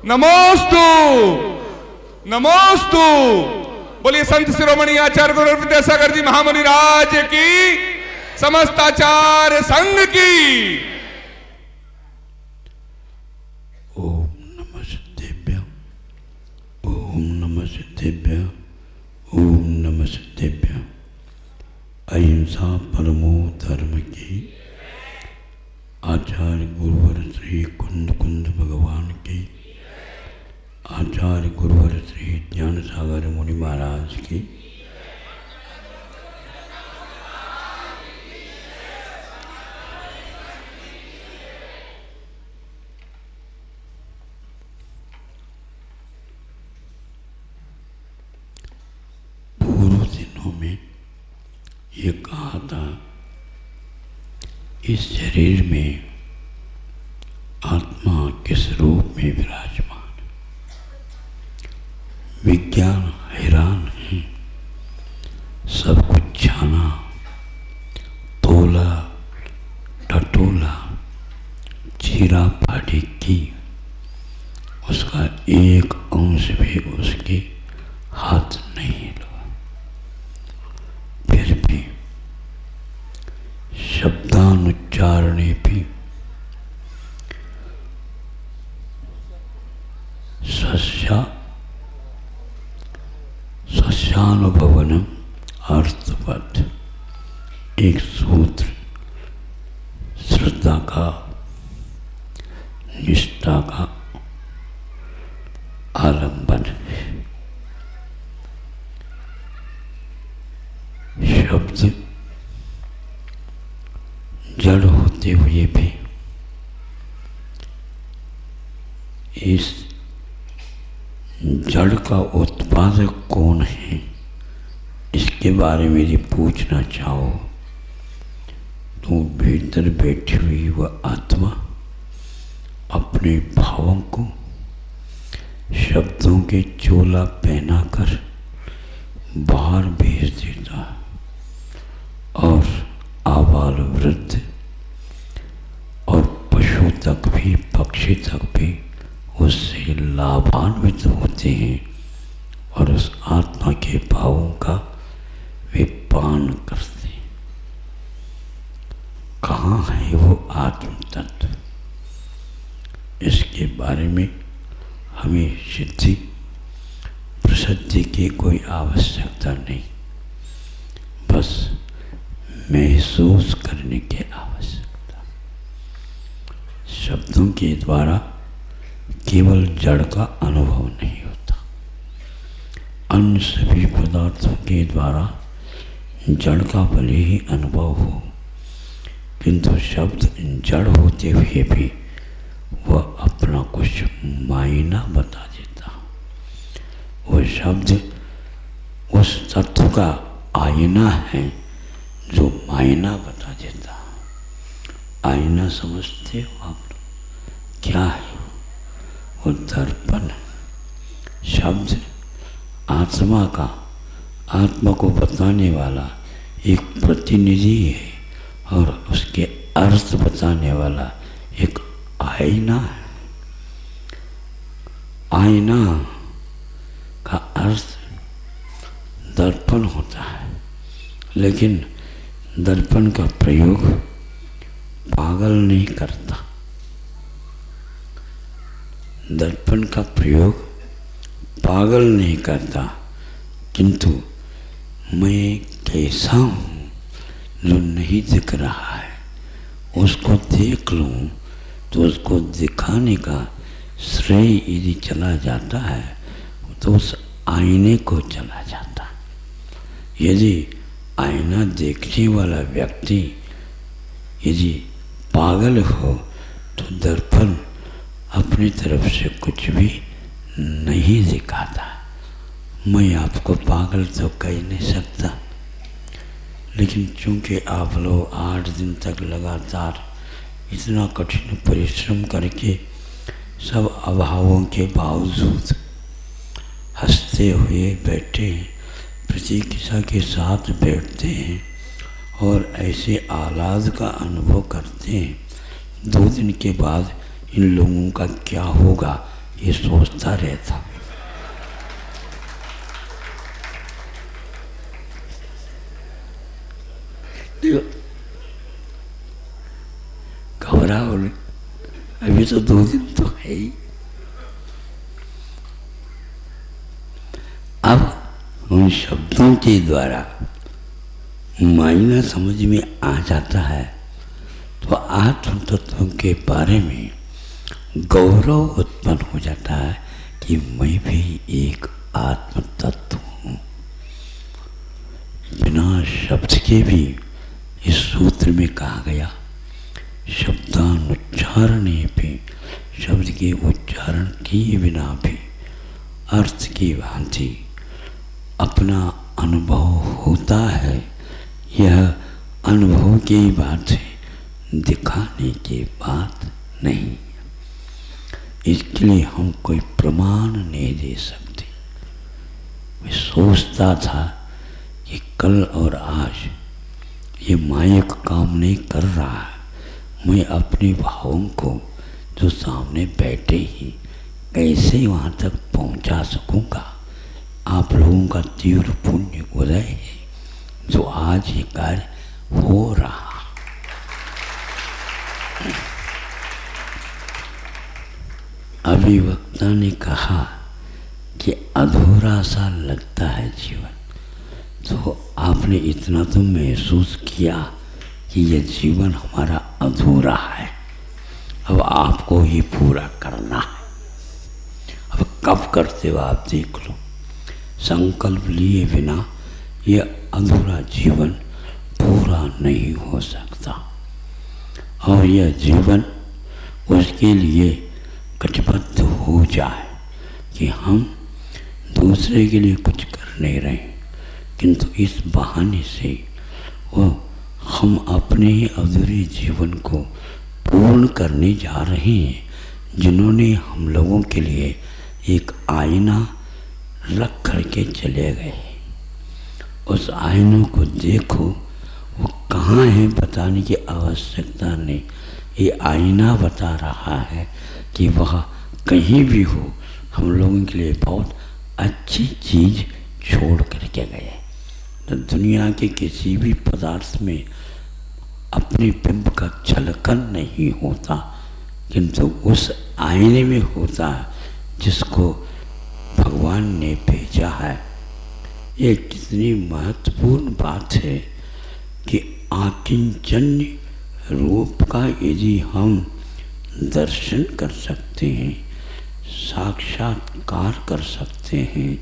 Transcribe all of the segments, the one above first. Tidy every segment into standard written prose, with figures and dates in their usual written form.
नमोस्तु नमोस्तु। बोलिए संत शिरोमणि आचार्य गुरु विद्यासागर जी महामुनि राज की, समस्त आचार्य संघ की। ओम नमः सिद्धेभ्य, ओम नमः सिद्धेभ्य, ओम नमः सिद्धेभ्य। अहिंसा परमो धर्म की। आचार्य गुरुवर श्री कुंद कुंद भगवान की, आचार्य गुरुवर श्री ज्ञान सागर मुनि महाराज की। पूर्व दिनों में ये कहा था, इस शरीर में आत्मा किस रूप में विराजमान। विज्ञान हैरान है, सब कुछ जाना, तोला टटोला, चीरा फाड़ी की, उसका एक अंश भी उसके हाथ नहीं लगा। फिर भी शब्दानुच्चारणे भी सस्यानुभवनम अर्थवत एक सूत्र श्रद्धा का, निष्ठा का आलंबन है। शब्द जड़ होते हुए भी इस जड़ का उत्पादक कौन है, इसके बारे में यदि पूछना चाहो तो भीतर बैठी हुई वह आत्मा अपने भावों को शब्दों के चोला पहनाकर बाहर भेज देता है और आबाल वृद्ध और पशु तक भी, पक्षी तक भी उससे लाभान्वित होते हैं और उस आत्मा के भावों का वे पान करते हैं। कहाँ है वो आत्म तत्व, इसके बारे में हमें सिद्धि प्रसिद्धि की कोई आवश्यकता नहीं, बस महसूस करने की आवश्यकता। शब्दों के द्वारा केवल जड़ का अनुभव नहीं होता, अन्य सभी पदार्थों के द्वारा जड़ का भले ही अनुभव हो, किंतु शब्द जड़ होते हुए भी वह अपना कुछ मायना बता देता। वह शब्द उस तत्व का आईना है जो मायना बता देता। आईना समझते हो आप? क्या है वो? दर्पण। शब्द आत्मा का, आत्मा को बताने वाला एक प्रतिनिधि है और उसके अर्थ बताने वाला एक आईना है। आईना का अर्थ दर्पण होता है, लेकिन दर्पण का प्रयोग पागल नहीं करता। दर्पण का प्रयोग पागल नहीं करता, किंतु मैं कैसा हूँ जो नहीं दिख रहा है, उसको देख लूँ तो उसको दिखाने का श्रेय यदि चला जाता है तो उस आईने को चला जाता। यदि आईना देखने वाला व्यक्ति यदि पागल हो तो दर्पण अपनी तरफ से कुछ भी नहीं दिखाता। मैं आपको पागल तो कह नहीं सकता, लेकिन चूंकि आप लोग 8 दिन तक लगातार इतना कठिन परिश्रम करके सब अभावों के बावजूद हंसते हुए बैठे हैं, प्रतीक्षा के साथ बैठते हैं और ऐसे आह्लाद का अनुभव करते हैं, 2 दिन के बाद इन लोगों का क्या होगा ये सोचता रहता। घबरा बोले अभी तो 2 दिन तो है ही। अब उन शब्दों के द्वारा मायना समझ में आ जाता है तो आत्म तत्व के बारे में गौरव उत्पन्न हो जाता है कि मैं भी एक आत्म तत्व हूँ। बिना शब्द के भी इस सूत्र में कहा गया, शब्दानुच्चारण पे, शब्द के उच्चारण किए बिना भी अर्थ की भांति अपना अनुभव होता है। यह अनुभव की बात है, दिखाने की बात नहीं। इसके लिए हम कोई प्रमाण नहीं दे सकते। मैं सोचता था कि कल और आज ये माइक काम नहीं कर रहा है, मैं अपने भावों को जो सामने बैठे ही कैसे वहाँ तक पहुँचा सकूँगा। आप लोगों का तीव्र पुण्य उदय है जो आज ये कार्य हो रहा। अभी वक्ता ने कहा कि अधूरा सा लगता है जीवन, तो आपने इतना तो महसूस किया कि ये जीवन हमारा अधूरा है, अब आपको ही पूरा करना है। अब कब करते हो आप देख लो। संकल्प लिए बिना ये अधूरा जीवन पूरा नहीं हो सकता, और यह जीवन उसके लिए कटिबद्ध हो जाए कि हम दूसरे के लिए कुछ कर नहीं रहे, किंतु इस बहाने से वो हम अपने ही अधूरे जीवन को पूर्ण करने जा रहे हैं। जिन्होंने हम लोगों के लिए एक आईना रख करके चले गए, उस आईनों को देखो, वो कहाँ है बताने की आवश्यकता नहीं। ये आईना बता रहा है कि वह कहीं भी हो, हम लोगों के लिए बहुत अच्छी चीज़ छोड़ करके गए। तो दुनिया के किसी भी पदार्थ में अपने बिंब का झलकन नहीं होता, किंतु उस आईने में होता है जिसको भगवान ने भेजा है। ये कितनी महत्वपूर्ण बात है कि आकिंचन्य रूप का यदि हम दर्शन कर सकते हैं, साक्षात्कार कर सकते हैं,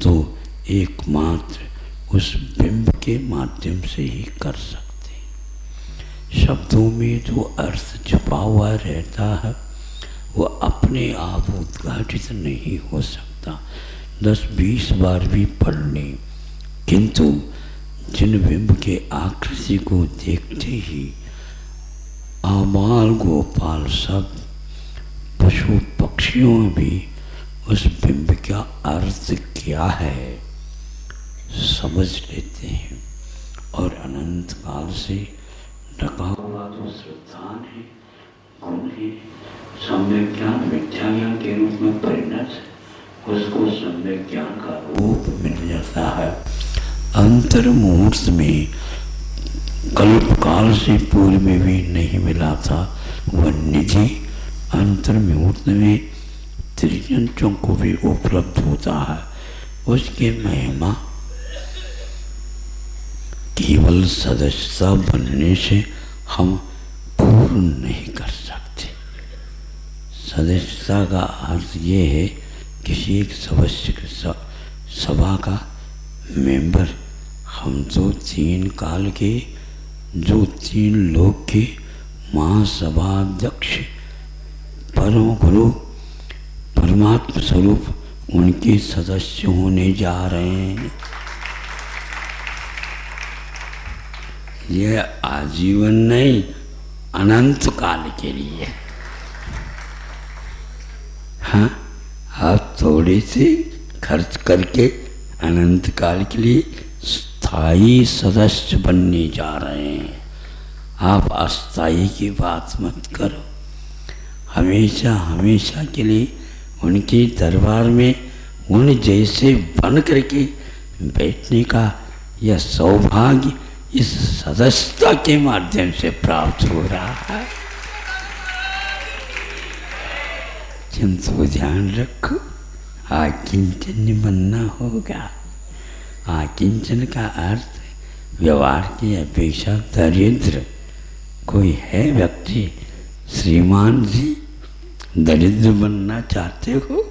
तो एकमात्र उस बिंब के माध्यम से ही कर सकते हैं। शब्दों में जो अर्थ छुपा हुआ रहता है वो अपने आप उद्घाटित नहीं हो सकता। 10-20 बार भी पढ़ लें, किंतु जिन बिंब के आकृति को देखते ही आबाल गोपाल सब पशु पक्षियों में भी उस बिंब का अर्थ क्या है समझ लेते हैं, और अनंत काल से ढका हुआ जो श्रद्धान है, गुण है, सम्यक ज्ञान मिथ्या ज्ञान के रूप में परिणत है, उसको सम्यक ज्ञान का रूप मिल जाता है। अंतर मुहूर्त में कल्प काल से पूर्व में भी नहीं मिला था, वह निधि अंतर मुहूर्त में त्रिजंतों को भी उपलब्ध होता है। उसके महिमा केवल सदस्यता बनने से हम पूर्ण नहीं कर सकते। सदस्यता का अर्थ ये है किसी एक सदस्य सभा का मेंबर। हम तो 3 काल के, जो 3 लोक के महासभाध्यक्ष परम गुरु परमात्मा स्वरूप उनके सदस्य होने जा रहे हैं। यह आजीवन नहीं, अनंत काल के लिए। हाँ, आप थोड़े से खर्च करके अनंत काल के लिए स्थायी सदस्य बनने जा रहे हैं। आप अस्थायी की बात मत करो। हमेशा हमेशा के लिए उनके दरबार में उन जैसे बन करके बैठने का यह सौभाग्य इस सदस्यता के माध्यम से प्राप्त हो रहा है। किंतु ध्यान रखो, आकिंचन बनना होगा। आकिंचन का अर्थ व्यवहार की अपेक्षा दरिद्र। कोई है व्यक्ति, श्रीमान जी दरिद्र बनना चाहते हो?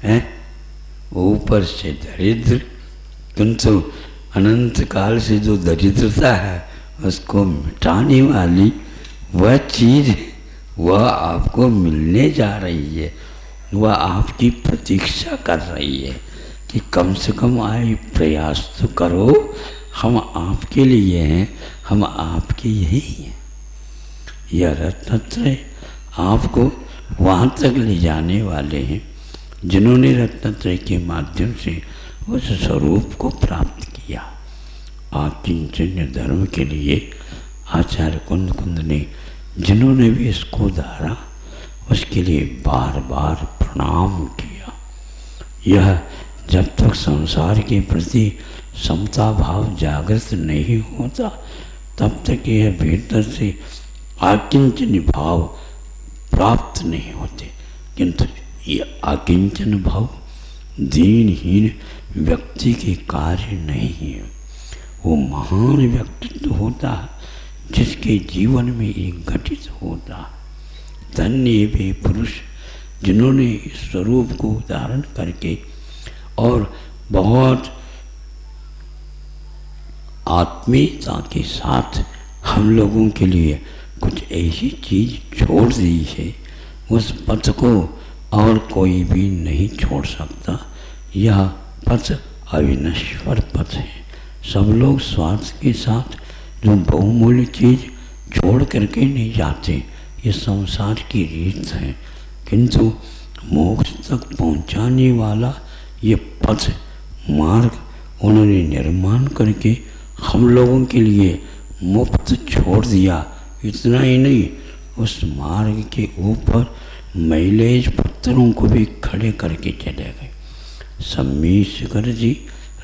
हैं? ऊपर से दरिद्र, किंतु अनंत काल से जो दरिद्रता है उसको मिटाने वाली वह चीज़ वह आपको मिलने जा रही है। वह आपकी प्रतीक्षा कर रही है कि कम से कम आए प्रयास तो करो, हम आपके लिए हैं, हम आपके यही हैं। यह रत्नत्रय आपको वहाँ तक ले जाने वाले हैं जिन्होंने रत्नत्रय के माध्यम से उस स्वरूप को प्राप्त किया। आकिंचन्य धर्म के लिए आचार्य कुंद कुंद ने जिन्होंने भी इसको धारा उसके लिए बार बार प्रणाम किया। यह जब तक संसार के प्रति समता भाव जागृत नहीं होता तब तक यह भीतर से आकिंचन भाव प्राप्त नहीं होते। किंतु ये आकिंचन भाव दीनहीन व्यक्ति के कार्य नहीं है। वो महान व्यक्तित्व होता है जिसके जीवन में एक घटित होता है। धन्य वे पुरुष जिन्होंने इस स्वरूप को धारण करके और बहुत आत्मीयता के साथ हम लोगों के लिए कुछ ऐसी चीज छोड़ दी है, उस पथ को और कोई भी नहीं छोड़ सकता। यह पथ अविनश्वर पथ है। सब लोग स्वार्थ के साथ जो बहुमूल्य चीज छोड़ करके नहीं जाते, ये संसार की रीत है। किंतु मोक्ष तक पहुंचाने वाला ये पथ मार्ग उन्होंने निर्माण करके हम लोगों के लिए मुफ्त छोड़ दिया। इतना ही नहीं, उस मार्ग के ऊपर मैलेज पत्थरों को भी खड़े करके चले गए। सम्मीश्वर जी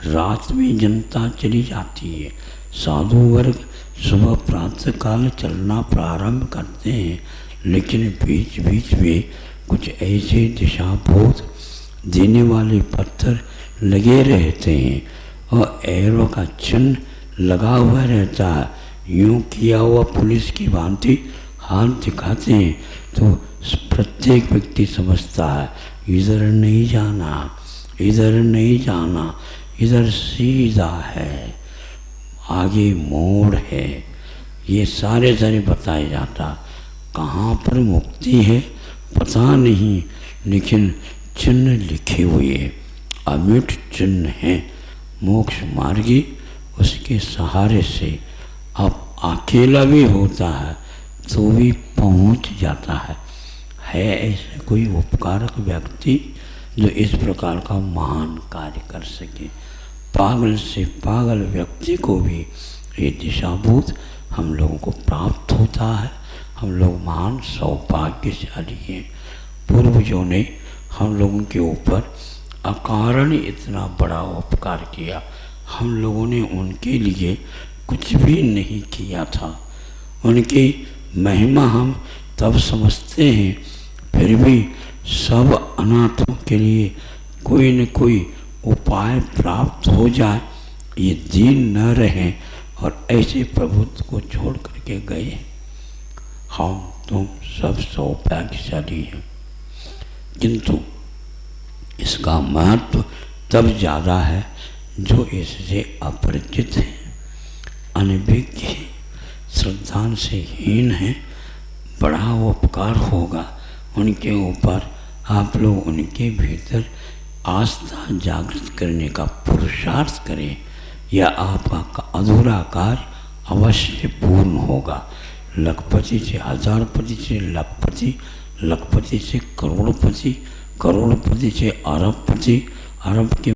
रात में जनता चली जाती है। साधु वर्ग सुबह प्रातः काल चलना प्रारंभ करते हैं, लेकिन बीच बीच में कुछ ऐसे दिशाबोध देने वाले पत्थर लगे रहते हैं और एरो का चिन्ह लगा हुआ रहता है। यूँ किया हुआ पुलिस की भांति हाथ दिखाते हैं तो प्रत्येक व्यक्ति समझता है इधर नहीं जाना, इधर नहीं जाना, इधर सीधा है, आगे मोड़ है। ये सारे बताया जाता। कहाँ पर मुक्ति है पता नहीं, लेकिन चिन्ह लिखे हुए अमिट चिन्ह हैं। मोक्ष मार्गी उसके सहारे से अब अकेला भी होता है तो भी पहुंच जाता है ऐसे कोई उपकारक व्यक्ति जो इस प्रकार का महान कार्य कर सके। पागल से पागल व्यक्ति को भी ये दिशाभूत हम लोगों को प्राप्त होता है। हम लोग महान सौभाग्यशाली हैं। पूर्वजों ने हम लोगों के ऊपर अकारण इतना बड़ा उपकार किया। हम लोगों ने उनके लिए कुछ भी नहीं किया था। उनकी महिमा हम तब समझते हैं, फिर भी सब अनाथों के लिए कोई न कोई उपाय प्राप्त हो जाए, ये दीन न रहें और ऐसे प्रभुत्व को छोड़ करके गए। हम तुम सब सौभाग्यशाली हैं। किंतु इसका महत्व तब ज़्यादा है जो इससे अपरिचित है, अनभिज्ञ है, श्रद्धा से हीन है। बड़ा उपकार होगा उनके ऊपर। आप लोग उनके भीतर आस्था जागृत करने का पुरुषार्थ करें, या आपका अधूरा कार्य अवश्य पूर्ण होगा। लखपति से हजारपति से लखपति, लखपति से करोड़पति, करोड़पति से अरबपति, अरब के